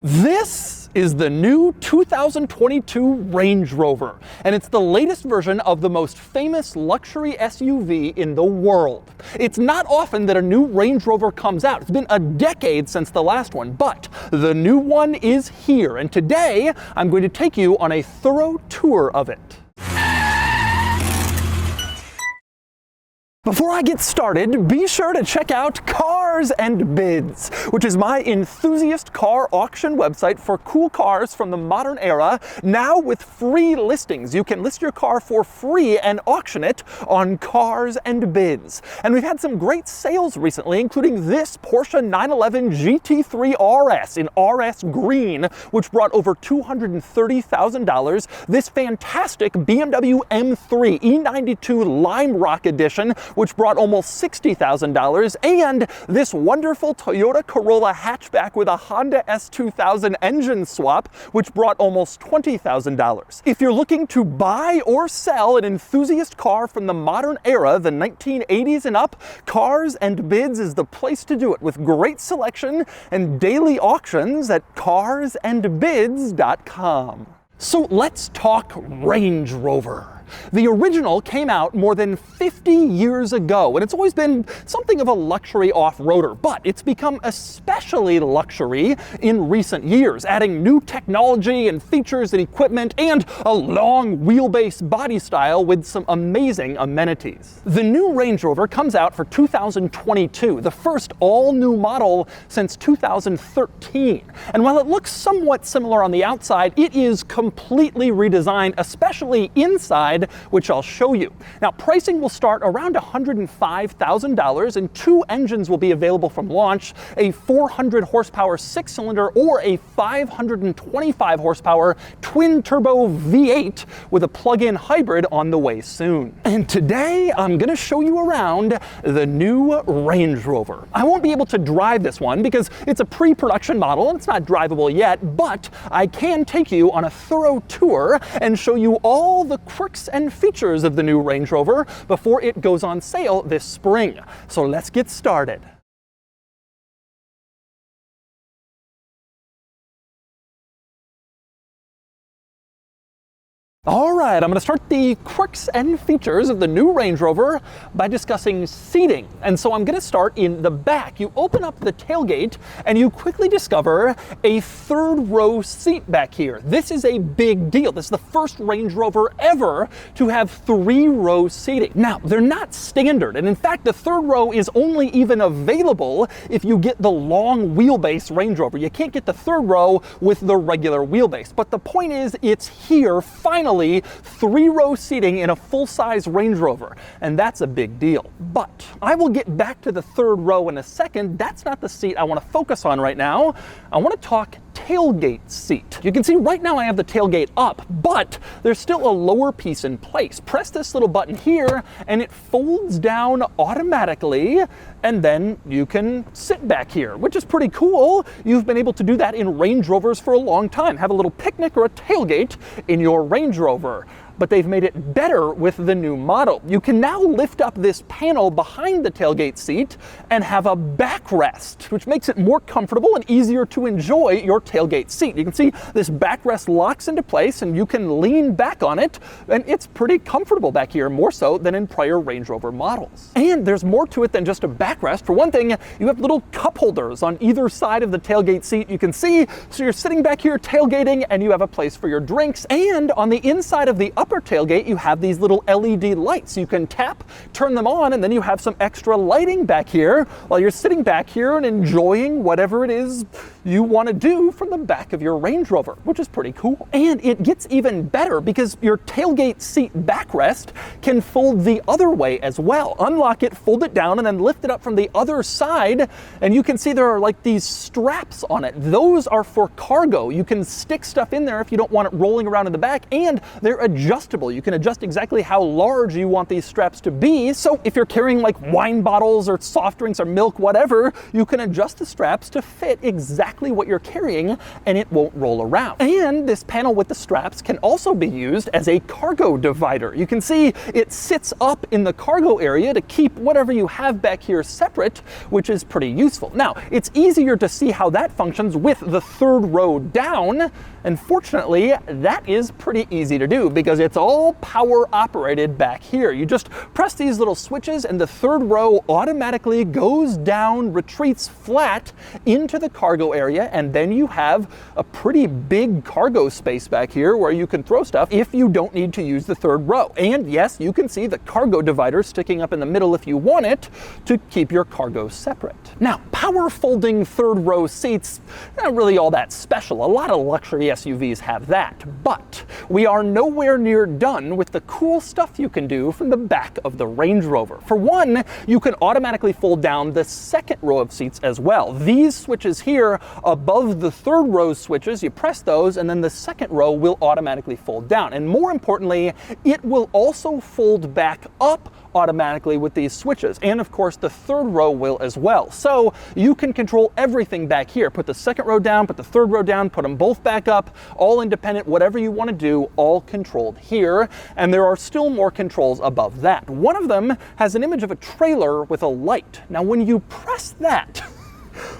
This is the new 2022 Range Rover, and it's the latest version of the most famous luxury SUV in the world. It's not often that a new Range Rover comes out. It's been a decade since the last one, but the new one is here, and today I'm going to take you on a thorough tour of it. Before I get started, be sure to check out Cars and Bids, which is my enthusiast car auction website for cool cars from the modern era, now with free listings. You can list your car for free and auction it on Cars and Bids. And we've had some great sales recently, including this Porsche 911 GT3 RS in RS Green, which brought over $230,000. This fantastic BMW M3 E92 Lime Rock Edition, which brought almost $60,000, and this wonderful Toyota Corolla hatchback with a Honda S2000 engine swap, which brought almost $20,000. If you're looking to buy or sell an enthusiast car from the modern era, the 1980s and up, Cars and Bids is the place to do it, with great selection and daily auctions at carsandbids.com. So let's talk Range Rover. The original came out more than 50 years ago, and it's always been something of a luxury off-roader, but it's become especially luxury in recent years, adding new technology and features and equipment and a long wheelbase body style with some amazing amenities. The new Range Rover comes out for 2022, the first all-new model since 2013. And while it looks somewhat similar on the outside, it is completely redesigned, especially inside, which I'll show you. Now, pricing will start around $105,000, and two engines will be available from launch: a 400 horsepower six-cylinder or a 525 horsepower twin-turbo V8 with a plug-in hybrid on the way soon. And today, I'm going to show you around the new Range Rover. I won't be able to drive this one because it's a pre-production model and it's not drivable yet, but I can take you on a thorough tour and show you all the quirks and features of the new Range Rover before it goes on sale this spring. So let's get started. All right, I'm going to start the quirks and features of the new Range Rover by discussing seating. And so I'm going to start in the back. You open up the tailgate and you quickly discover a third row seat back here. This is a big deal. This is the first Range Rover ever to have three-row seating. Now, they're not standard, and in fact, the third row is only even available if you get the long wheelbase Range Rover. You can't get the third row with the regular wheelbase. But the point is, it's here finally. Three-row seating in a full-size Range Rover, and that's a big deal. But I will get back to the third row in a second. That's not the seat I want to focus on right now. I want to talk tailgate seat. You can see right now I have the tailgate up, but there's still a lower piece in place. Press this little button here and it folds down automatically, and then you can sit back here, which is pretty cool. You've been able to do that in Range Rovers for a long time. Have a little picnic or a tailgate in your Range Rover. But they've made it better with the new model. You can now lift up this panel behind the tailgate seat and have a backrest, which makes it more comfortable and easier to enjoy your tailgate seat. You can see this backrest locks into place and you can lean back on it, and it's pretty comfortable back here, more so than in prior Range Rover models. And there's more to it than just a backrest. For one thing, you have little cup holders on either side of the tailgate seat. You can see, so you're sitting back here tailgating and you have a place for your drinks. And on the inside of the upper tailgate, you have these little LED lights. You can tap, turn them on, and then you have some extra lighting back here while you're sitting back here and enjoying whatever it is you want to do from the back of your Range Rover, which is pretty cool. And it gets even better because your tailgate seat backrest can fold the other way as well. Unlock it, fold it down, and then lift it up from the other side, and you can see there are like these straps on it. Those are for cargo. You can stick stuff in there if you don't want it rolling around in the back, and they're adjustable adjustable. You can adjust exactly how large you want these straps to be. So if you're carrying like wine bottles or soft drinks or milk, whatever, you can adjust the straps to fit exactly what you're carrying and it won't roll around. And this panel with the straps can also be used as a cargo divider. You can see it sits up in the cargo area to keep whatever you have back here separate, which is pretty useful. Now, it's easier to see how that functions with the third row down, and fortunately, that is pretty easy to do because it's all power operated back here. You just press these little switches and the third row automatically goes down, retreats flat into the cargo area, and then you have a pretty big cargo space back here where you can throw stuff if you don't need to use the third row. And yes, you can see the cargo divider sticking up in the middle if you want it to keep your cargo separate. Now, power folding third row seats, not really all that special. A lot of luxury SUVs have that, but we are nowhere near done with the cool stuff you can do from the back of the Range Rover. For one, you can automatically fold down the second row of seats as well. These switches here above the third row switches, you press those and then the second row will automatically fold down. And more importantly, it will also fold back up automatically with these switches. And of course, the third row will as well. So you can control everything back here. Put the second row down, put the third row down, put them both back up, all independent, whatever you want to do, all controlled here. And there are still more controls above that. One of them has an image of a trailer with a light. Now, when you press that,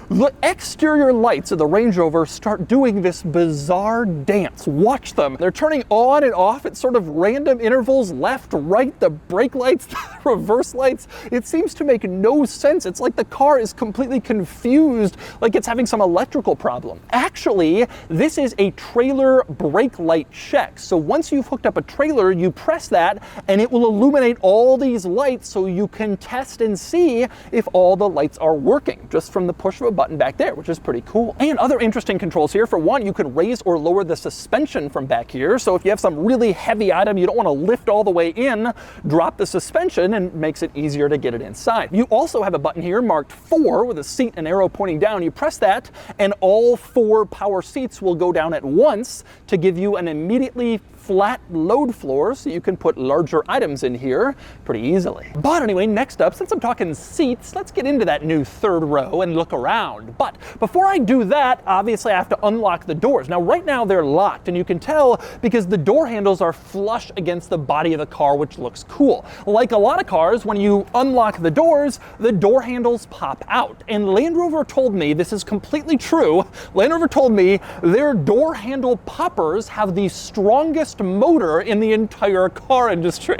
the exterior lights of the Range Rover start doing this bizarre dance. Watch them. They're turning on and off at sort of random intervals, left, right, the brake lights, the reverse lights. It seems to make no sense. It's like the car is completely confused, like it's having some electrical problem. Actually, this is a trailer brake light check. So once you've hooked up a trailer, you press that and it will illuminate all these lights so you can test and see if all the lights are working just from the push of a button back there, which is pretty cool. And other interesting controls here. For one, you can raise or lower the suspension from back here. So if you have some really heavy item you don't want to lift all the way in, drop the suspension and it makes it easier to get it inside. You also have a button here marked 4 with a seat and arrow pointing down. You press that and all 4 power seats will go down at once to give you an immediately flat load floor so you can put larger items in here pretty easily. But anyway, next up, since I'm talking seats, let's get into that new third row and look around. But before I do that, obviously I have to unlock the doors. Now right now they're locked, and you can tell because the door handles are flush against the body of the car, which looks cool. Like a lot of cars, when you unlock the door handles pop out. And Land Rover told me, this is completely true, Land Rover told me their door handle poppers have the strongest motor in the entire car industry.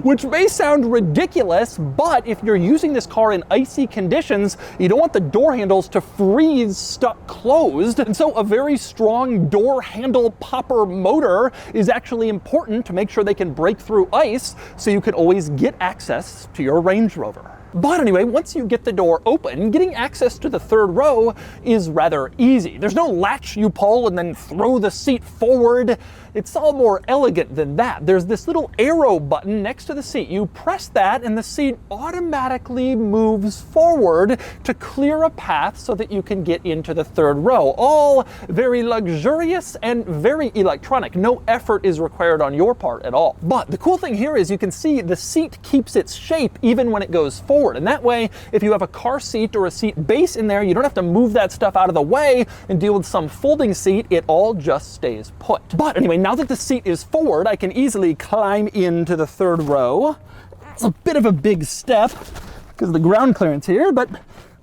Which may sound ridiculous, but if you're using this car in icy conditions, you don't want the door handles to freeze stuck closed. And so a very strong door handle popper motor is actually important to make sure they can break through ice so you can always get access to your Range Rover. But anyway, once you get the door open, getting access to the third row is rather easy. There's no latch you pull and then throw the seat forward. It's all more elegant than that. There's this little arrow button next to the seat. You press that and the seat automatically moves forward to clear a path so that you can get into the third row. All very luxurious and very electronic. No effort is required on your part at all. But the cool thing here is you can see the seat keeps its shape even when it goes forward. And that way, if you have a car seat or a seat base in there, you don't have to move that stuff out of the way and deal with some folding seat. It all just stays put. But anyway, now that the seat is forward, I can easily climb into the third row. It's a bit of a big step because of the ground clearance here, but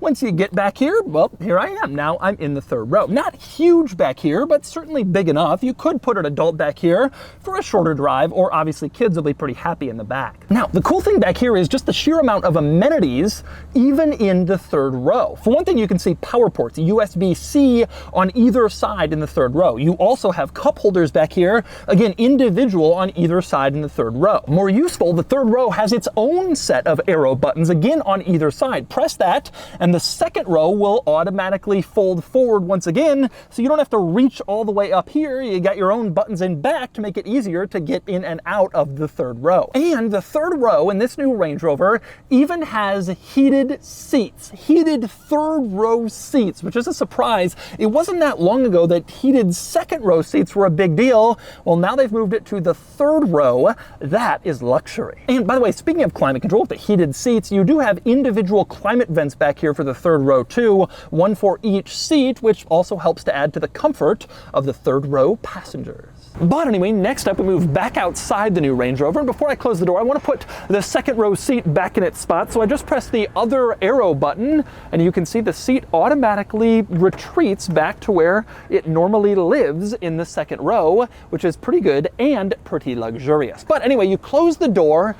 once you get back here, well, here I am. Now I'm in the third row. Not huge back here, but certainly big enough. You could put an adult back here for a shorter drive, or obviously kids will be pretty happy in the back. Now, the cool thing back here is just the sheer amount of amenities, even in the third row. For one thing, you can see power ports, USB-C on either side in the third row. You also have cup holders back here, again, individual on either side in the third row. More useful, the third row has its own set of arrow buttons, again, on either side. Press that, And the second row will automatically fold forward once again, so you don't have to reach all the way up here. You got your own buttons in back to make it easier to get in and out of the third row. And the third row in this new Range Rover even has heated seats, heated third row seats, which is a surprise. It wasn't that long ago that heated second row seats were a big deal. Well, now they've moved it to the third row. That is luxury. And by the way, speaking of climate control with the heated seats, you do have individual climate vents back here for the third row too, one for each seat, which also helps to add to the comfort of the third row passengers. But anyway, next up we move back outside the new Range Rover. And before I close the door, I want to put the second row seat back in its spot. So I just press the other arrow button and you can see the seat automatically retreats back to where it normally lives in the second row, which is pretty good and pretty luxurious. But anyway, you close the door.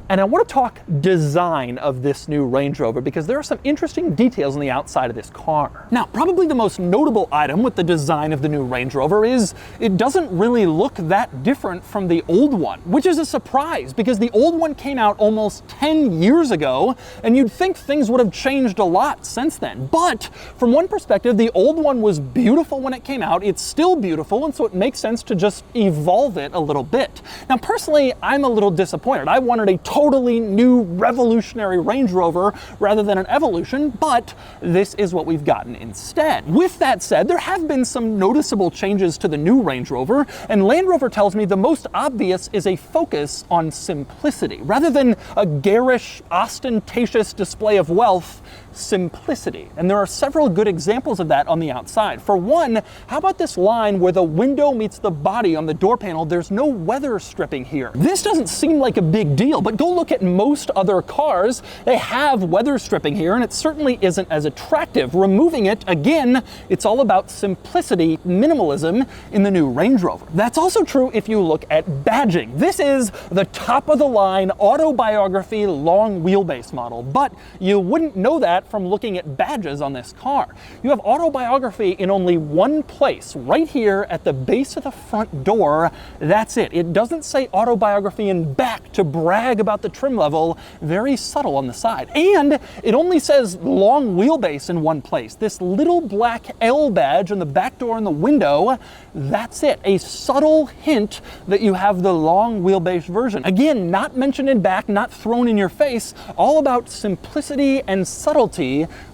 And I want to talk design of this new Range Rover because there are some interesting details on the outside of this car. Now, probably the most notable item with the design of the new Range Rover is it doesn't really look that different from the old one, which is a surprise because the old one came out almost 10 years ago, and you'd think things would have changed a lot since then. But from one perspective, the old one was beautiful when it came out. It's still beautiful, and so it makes sense to just evolve it a little bit. Now, personally, I'm a little disappointed. I wanted a totally new revolutionary Range Rover rather than an evolution, but this is what we've gotten instead. With that said, there have been some noticeable changes to the new Range Rover, and Land Rover tells me the most obvious is a focus on simplicity. Rather than a garish, ostentatious display of wealth, simplicity. And there are several good examples of that on the outside. For one, how about this line where the window meets the body on the door panel? There's no weather stripping here. This doesn't seem like a big deal, but go look at most other cars. They have weather stripping here, and it certainly isn't as attractive. Removing it, again, it's all about simplicity, minimalism in the new Range Rover. That's also true if you look at badging. This is the top of the line autobiography long wheelbase model, but you wouldn't know that from looking at badges on this car. You have autobiography in only one place, right here at the base of the front door. That's it. It doesn't say autobiography in back to brag about the trim level. Very subtle on the side. And it only says long wheelbase in one place. This little black L badge on the back door and the window, that's it. A subtle hint that you have the long wheelbase version. Again, not mentioned in back, not thrown in your face, all about simplicity and subtlety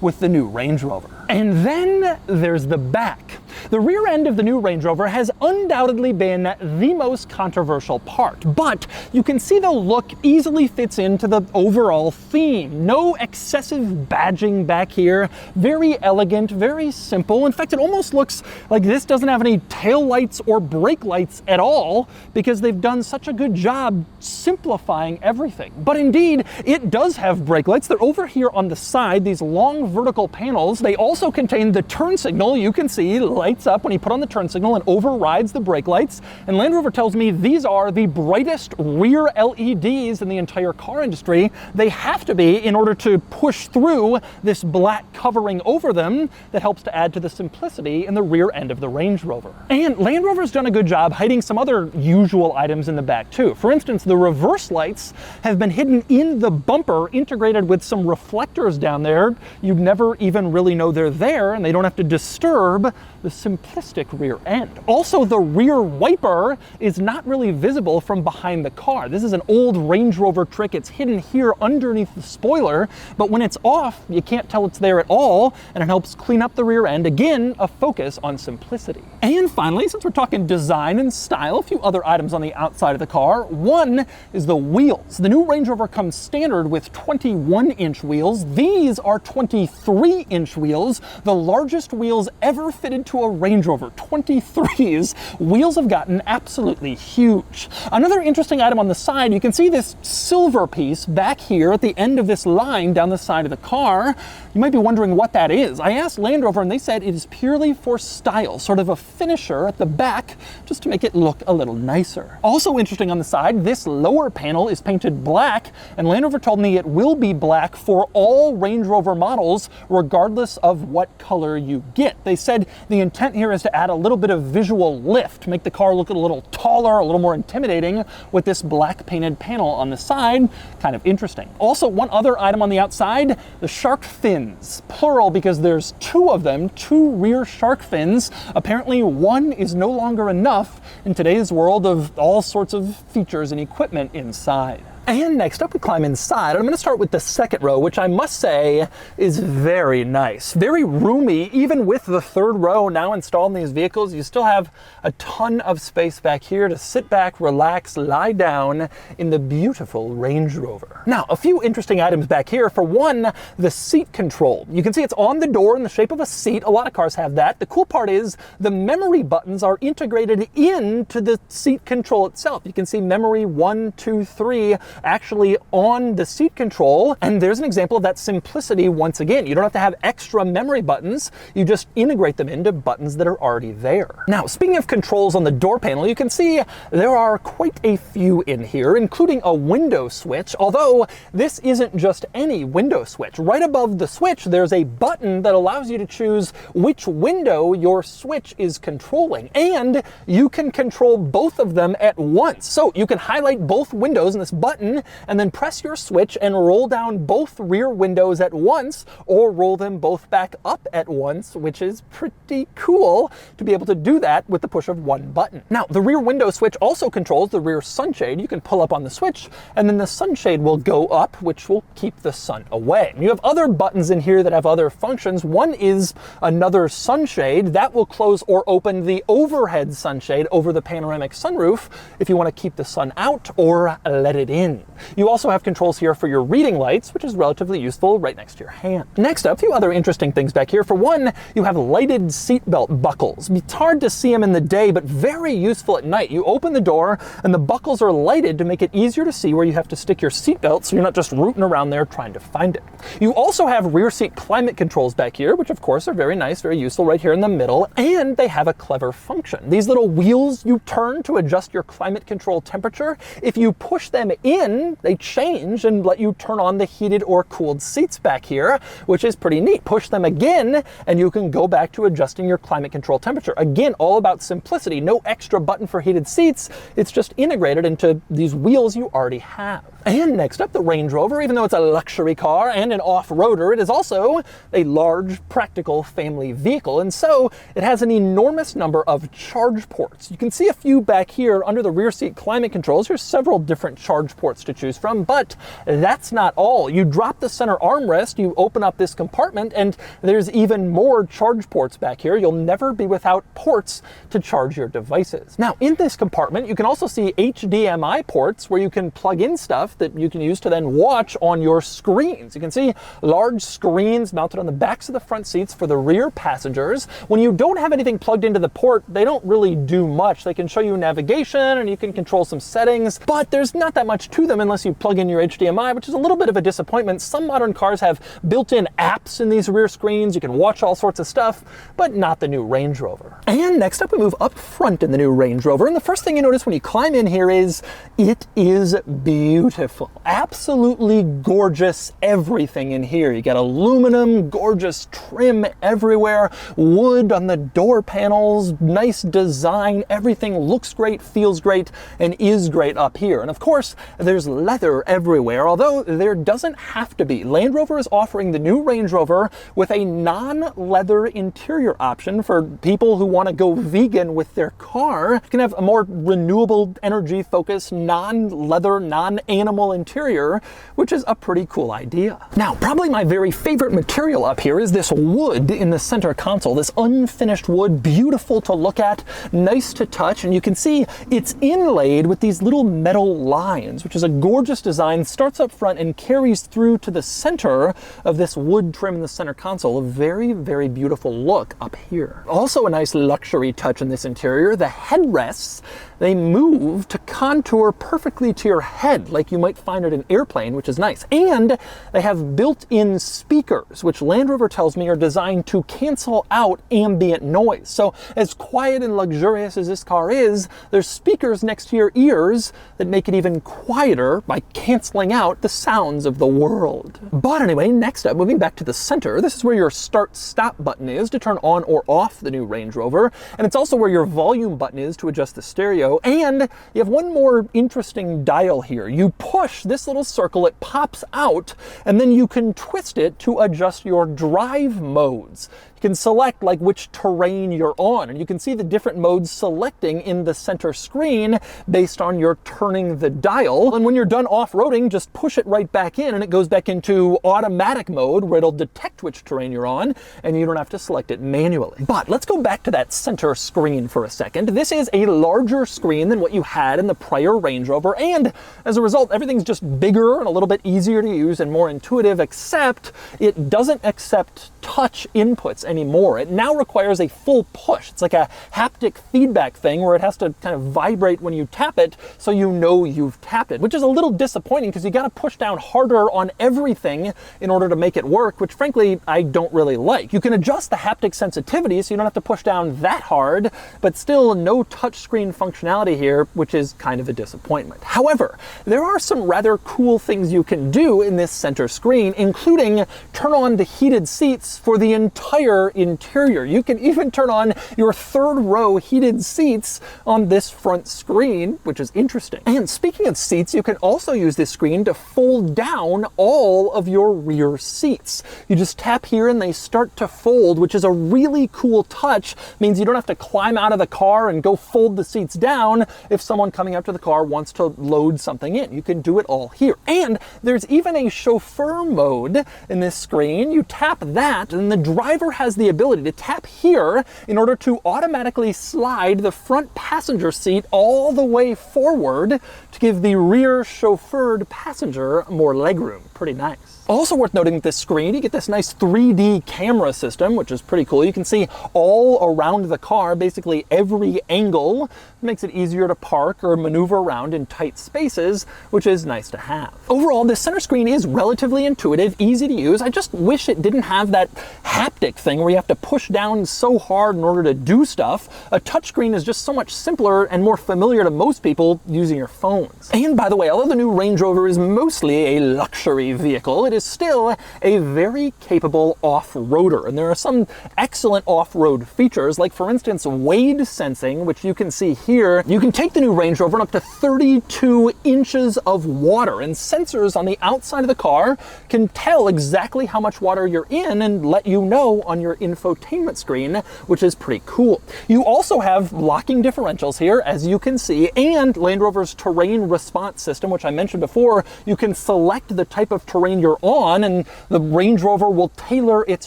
with the new Range Rover. And then there's the back. The rear end of the new Range Rover has undoubtedly been the most controversial part, but you can see the look easily fits into the overall theme. No excessive badging back here, very elegant, very simple. In fact, it almost looks like this doesn't have any tail lights or brake lights at all because they've done such a good job simplifying everything. But indeed, it does have brake lights. They're over here on the side, these long vertical panels. They also contain the turn signal. You can see lights up when you put on the turn signal and overrides the brake lights. And Land Rover tells me these are the brightest rear LEDs in the entire car industry. They have to be in order to push through this black covering over them that helps to add to the simplicity in the rear end of the Range Rover. And Land Rover's done a good job hiding some other usual items in the back too. For instance, the reverse lights have been hidden in the bumper, integrated with some reflectors down there. You'd never even really know they're there, and they don't have to disturb the simplistic rear end. Also, the rear wiper is not really visible from behind the car. This is an old Range Rover trick. It's hidden here underneath the spoiler, but when it's off, you can't tell it's there at all, and it helps clean up the rear end. Again, a focus on simplicity. And finally, since we're talking design and style, a few other items on the outside of the car. One is the wheels. The new Range Rover comes standard with 21-inch wheels. These are 23-inch wheels, the largest wheels ever fitted to a Range Rover. 23s. Wheels have gotten absolutely huge. Another interesting item on the side, you can see this silver piece back here at the end of this line down the side of the car. You might be wondering what that is. I asked Land Rover and they said it is purely for style, sort of a finisher at the back just to make it look a little nicer. Also interesting on the side, this lower panel is painted black, and Land Rover told me it will be black for all Range Rover models regardless of what color you get. They said the the intent here is to add a little bit of visual lift, make the car look a little taller, a little more intimidating with this black painted panel on the side. Kind of interesting. Also, one other item on the outside, the shark fins, plural because there's two of them, two rear shark fins. Apparently one is no longer enough in today's world of all sorts of features and equipment inside. And next up we climb inside. I'm going to start with the second row, which I must say is very nice. Very roomy, even with the third row now installed in these vehicles. You still have a ton of space back here to sit back, relax, lie down in the beautiful Range Rover. Now, a few interesting items back here. For one, the seat control. You can see it's on the door in the shape of a seat. A lot of cars have that. The cool part is the memory buttons are integrated into the seat control itself. You can see memory 1, 2, 3 actually on the seat control, and there's an example of that simplicity once again. You don't have to have extra memory buttons, you just integrate them into buttons that are already there. Now, speaking of controls on the door panel, you can see there are quite a few in here, including a window switch, although this isn't just any window switch. Right above the switch, there's a button that allows you to choose which window your switch is controlling, and you can control both of them at once. So you can highlight both windows in this button and then press your switch and roll down both rear windows at once, or roll them both back up at once, which is pretty cool to be able to do that with the push of one button. Now, the rear window switch also controls the rear sunshade. You can pull up on the switch and then the sunshade will go up, which will keep the sun away. You have other buttons in here that have other functions. One is another sunshade that will close or open the overhead sunshade over the panoramic sunroof if you want to keep the sun out or let it in. You also have controls here for your reading lights, which is relatively useful right next to your hand. Next up, a few other interesting things back here. For one, you have lighted seatbelt buckles. It's hard to see them in the day, but very useful at night. You open the door and the buckles are lighted to make it easier to see where you have to stick your seatbelt, so you're not just rooting around there trying to find it. You also have rear seat climate controls back here, which of course are very nice, very useful right here in the middle, and they have a clever function. These little wheels you turn to adjust your climate control temperature. If you push them in, they change and let you turn on the heated or cooled seats back here, which is pretty neat. Push them again and you can go back to adjusting your climate control temperature. Again, all about simplicity. No extra button for heated seats. It's just integrated into these wheels you already have. And next up, the Range Rover. Even though it's a luxury car and an off-roader, it is also a large, practical family vehicle, and so it has an enormous number of charge ports. You can see a few back here under the rear seat climate controls. There's several different charge ports to choose from, but that's not all. You drop the center armrest, you open up this compartment, and there's even more charge ports back here. You'll never be without ports to charge your devices. Now, in this compartment, you can also see HDMI ports where you can plug in stuff that you can use to then watch on your screens. You can see large screens mounted on the backs of the front seats for the rear passengers. When you don't have anything plugged into the port, they don't really do much. They can show you navigation and you can control some settings, but there's not that much to them unless you plug in your HDMI, which is a little bit of a disappointment. Some modern cars have built-in apps in these rear screens. You can watch all sorts of stuff, but not the new Range Rover. And next up, we move up front in the new Range Rover. And the first thing you notice when you climb in here is it is beautiful. Absolutely gorgeous everything in here. You got aluminum, gorgeous trim everywhere, wood on the door panels, nice design. Everything looks great, feels great, and is great up here. And of course, there's leather everywhere, although there doesn't have to be. Land Rover is offering the new Range Rover with a non-leather interior option for people who want to go vegan with their car. You can have a more renewable energy focused, non-leather, non-animal interior, which is a pretty cool idea. Now, probably my very favorite material up here is this wood in the center console, this unfinished wood, beautiful to look at, nice to touch, and you can see it's inlaid with these little metal lines, which is a gorgeous design, starts up front and carries through to the center of this wood trim in the center console. A very, very beautiful look up here. Also a nice luxury touch in this interior, the headrests, they move to contour perfectly to your head, like you might find at an airplane, which is nice. And they have built-in speakers, which Land Rover tells me are designed to cancel out ambient noise. So as quiet and luxurious as this car is, there's speakers next to your ears that make it even quieter quieter by canceling out the sounds of the world. But anyway, next up, moving back to the center, this is where your start-stop button is to turn on or off the new Range Rover, and it's also where your volume button is to adjust the stereo, and you have one more interesting dial here. You push this little circle, it pops out, and then you can twist it to adjust your drive modes. You can select like which terrain you're on, and you can see the different modes selecting in the center screen based on your turning the dial. And when you're done off-roading, just push it right back in and it goes back into automatic mode where it'll detect which terrain you're on and you don't have to select it manually. But let's go back to that center screen for a second. This is a larger screen than what you had in the prior Range Rover, and as a result, everything's just bigger and a little bit easier to use and more intuitive, except it doesn't accept touch inputs anymore. It now requires a full push. It's like a haptic feedback thing where it has to kind of vibrate when you tap it so you know you've tapped it, which is a little disappointing because you got to push down harder on everything in order to make it work, which frankly I don't really like. You can adjust the haptic sensitivity so you don't have to push down that hard, but still no touchscreen functionality here, which is kind of a disappointment. However, there are some rather cool things you can do in this center screen, including turn on the heated seats for the entire interior. You can even turn on your third row heated seats on this front screen, which is interesting. And speaking of seats, you can also use this screen to fold down all of your rear seats. You just tap here and they start to fold, which is a really cool touch. Means you don't have to climb out of the car and go fold the seats down if someone coming up to the car wants to load something in. You can do it all here. And there's even a chauffeur mode in this screen. You tap that and the driver has the ability to tap here in order to automatically slide the front passenger seat all the way forward to give the rear chauffeured passenger more legroom. Pretty nice. Also worth noting with this screen, you get this nice 3D camera system, which is pretty cool. You can see all around the car, basically every angle. It makes it easier to park or maneuver around in tight spaces, which is nice to have. Overall, this center screen is relatively intuitive, easy to use. I just wish it didn't have that haptic thing where you have to push down so hard in order to do stuff. A touchscreen is just so much simpler and more familiar to most people using your phones. And by the way, although the new Range Rover is mostly a luxury vehicle, it is still a very capable off-roader, and there are some excellent off-road features, like for instance wade sensing, which you can see here. You can take the new Range Rover up to 32 inches of water, and sensors on the outside of the car can tell exactly how much water you're in and let you know on your infotainment screen, which is pretty cool. You also have locking differentials here, as you can see, and Land Rover's terrain response system, which I mentioned before. You can select the type of terrain you're on, and the Range Rover will tailor its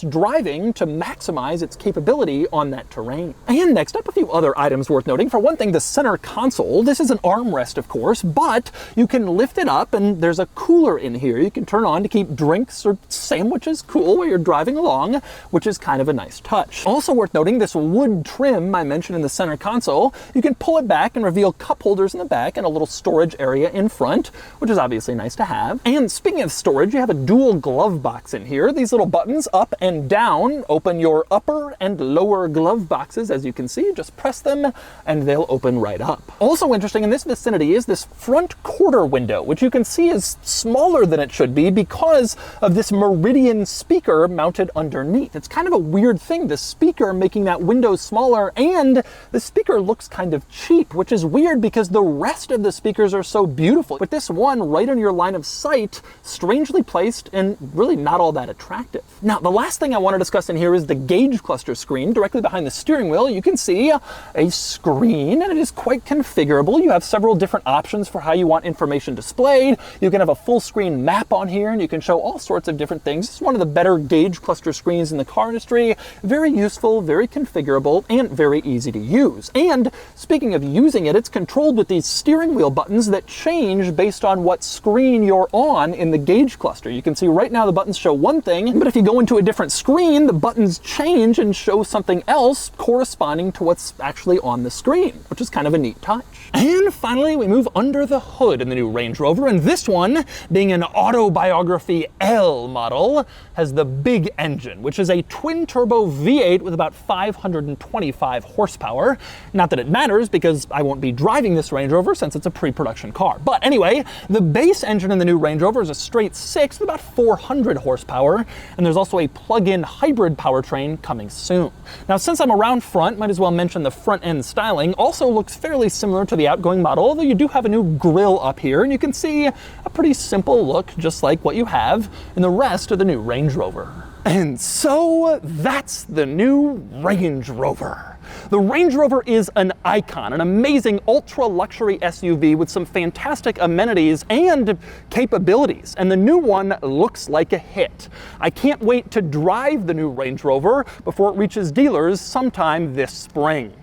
driving to maximize its capability on that terrain. And next up, a few other items worth noting. For one thing, the center console. This is an armrest, of course, but you can lift it up and there's a cooler in here you can turn on to keep drinks or sandwiches cool while you're driving along, which is kind of a nice touch. Also worth noting, this wood trim I mentioned in the center console, you can pull it back and reveal cup holders in the back and a little storage area in front, which is obviously nice to have. And speaking of storage, you have a dual glove box in here. These little buttons up and down open your upper and lower glove boxes. As you can see, just press them and they'll open right up. Also interesting in this vicinity is this front quarter window, which you can see is smaller than it should be because of this Meridian speaker mounted underneath. It's kind of a weird thing, the speaker making that window smaller, and the speaker looks kind of cheap, which is weird because the rest of the speakers are so beautiful. But this one right on your line of sight, strangely placed and really not all that attractive. Now, the last thing I want to discuss in here is the gauge cluster screen. Directly behind the steering wheel, you can see a screen, and it is quite configurable. You have several different options for how you want information displayed. You can have a full screen map on here, and you can show all sorts of different things. It's one of the better gauge cluster screens in the car industry. Very useful, very configurable, and very easy to use. And speaking of using it, it's controlled with these steering wheel buttons that change based on what screen you're on in the gauge cluster. You can see right now the buttons show one thing, but if you go into a different screen, the buttons change and show something else corresponding to what's actually on the screen, which is kind of a neat touch. And finally, we move under the hood in the new Range Rover, and this one, being an Autobiography L model, has the big engine, which is a twin-turbo V8 with about 525 horsepower. Not that it matters, because I won't be driving this Range Rover since it's a pre-production car. But anyway, the base engine in the new Range Rover is a straight 6 with about 400 horsepower, and there's also a plug-in hybrid powertrain coming soon. Now, since I'm around front, might as well mention the front-end styling also looks fairly similar to the outgoing model, although you do have a new grille up here, and you can see a pretty simple look, just like what you have in the rest of the new Range Rover. And so that's the new Range Rover. The Range Rover is an icon, an amazing ultra-luxury SUV with some fantastic amenities and capabilities, and the new one looks like a hit. I can't wait to drive the new Range Rover before it reaches dealers sometime this spring.